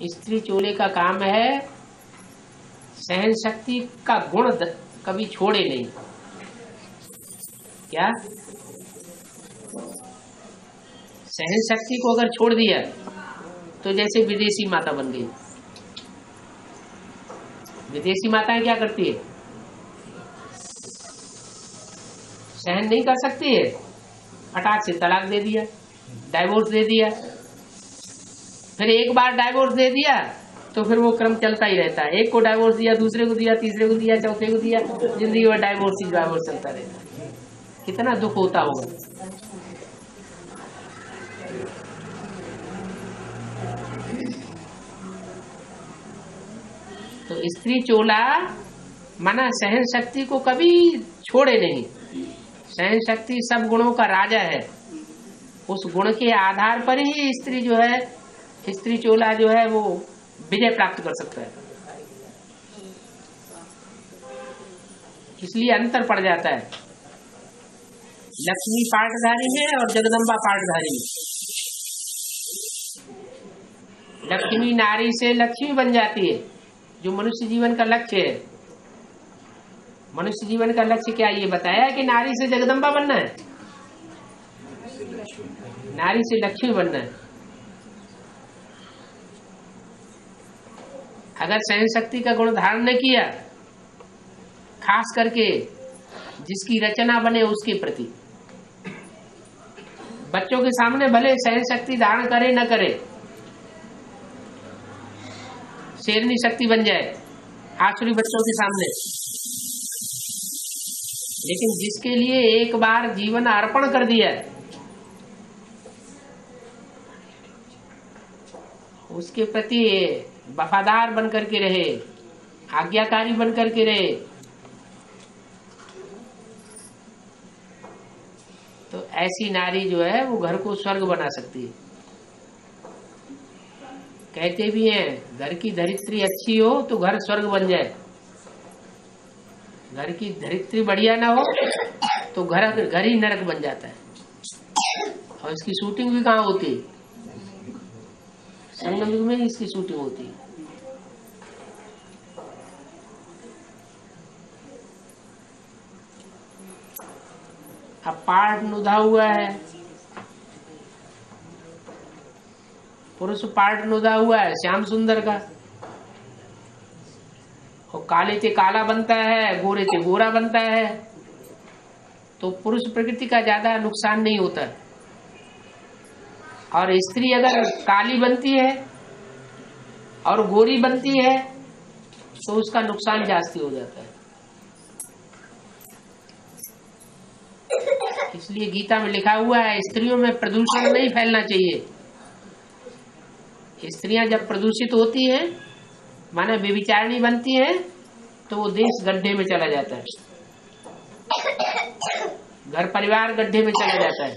स्त्री चोले का काम है सहन शक्ति का गुण कभी छोड़े नहीं। क्या सहन शक्ति को अगर छोड़ दिया तो जैसे विदेशी माता बन गई। विदेशी माताएं क्या करती है? सहन नहीं कर सकती है, फटाक से तलाक दे दिया, डाइवोर्स दे दिया। फिर एक बार डाइवोर्स दे दिया तो फिर वो क्रम चलता ही रहता है। एक को डाइवोर्स दिया, दूसरे को दिया, तीसरे को दिया, चौथे को दिया, जिंदगी में डाइवोर्स ही डाइवोर्स चलता रहता है। कितना दुख होता होगा। तो स्त्री चोला माना सहन शक्ति को कभी छोड़े नहीं। सहन शक्ति सब गुणों का राजा है। उस गुण के आधार पर ही स्त्री जो है, स्त्री चोला जो है वो विजय प्राप्त कर सकता है। इसलिए अंतर पड़ जाता है। लक्ष्मी पाठधारी है और जगदम्बा पाठधारी है। लक्ष्मी नारी से लक्ष्मी बन जाती है, जो मनुष्य जीवन का लक्ष्य है। मनुष्य जीवन का लक्ष्य क्या ये बताया कि नारी से जगदम्बा बनना है, नारी से लक्ष्मी बनना है। अगर सहन शक्ति का गुण धारण न किया, खास करके जिसकी रचना बने उसके प्रति, बच्चों के सामने भले सहन शक्ति धारण करे न करे, शेरनी शक्ति बन जाए आसुरी बच्चों के सामने, लेकिन जिसके लिए एक बार जीवन अर्पण कर दिया उसके प्रति वफादार बन करके रहे, आज्ञाकारी बन करके रहे, तो ऐसी नारी जो है वो घर को स्वर्ग बना सकती है। कहते भी हैं घर की धरित्री अच्छी हो तो घर स्वर्ग बन जाए, घर की धरित्री बढ़िया ना हो तो घर ही नरक बन जाता है। और इसकी शूटिंग भी कहाँ होती है? संगम युग में इसकी शूटिंग होती है। अब पाठ नुधा हुआ है, पुरुष पाठ नुधा हुआ है श्याम सुंदर का, और काले से काला बनता है, गोरे से गोरा बनता है, तो पुरुष प्रकृति का ज्यादा नुकसान नहीं होता। और स्त्री अगर काली बनती है और गोरी बनती है तो उसका नुकसान जास्ती हो जाता है। इसलिए गीता में लिखा हुआ है स्त्रियों में प्रदूषण नहीं फैलना चाहिए। स्त्रियां जब प्रदूषित होती हैं, माने व्यभिचारिणी बनती हैं, तो वो देश गड्ढे में चला जाता है, घर परिवार गड्ढे में चला जाता है।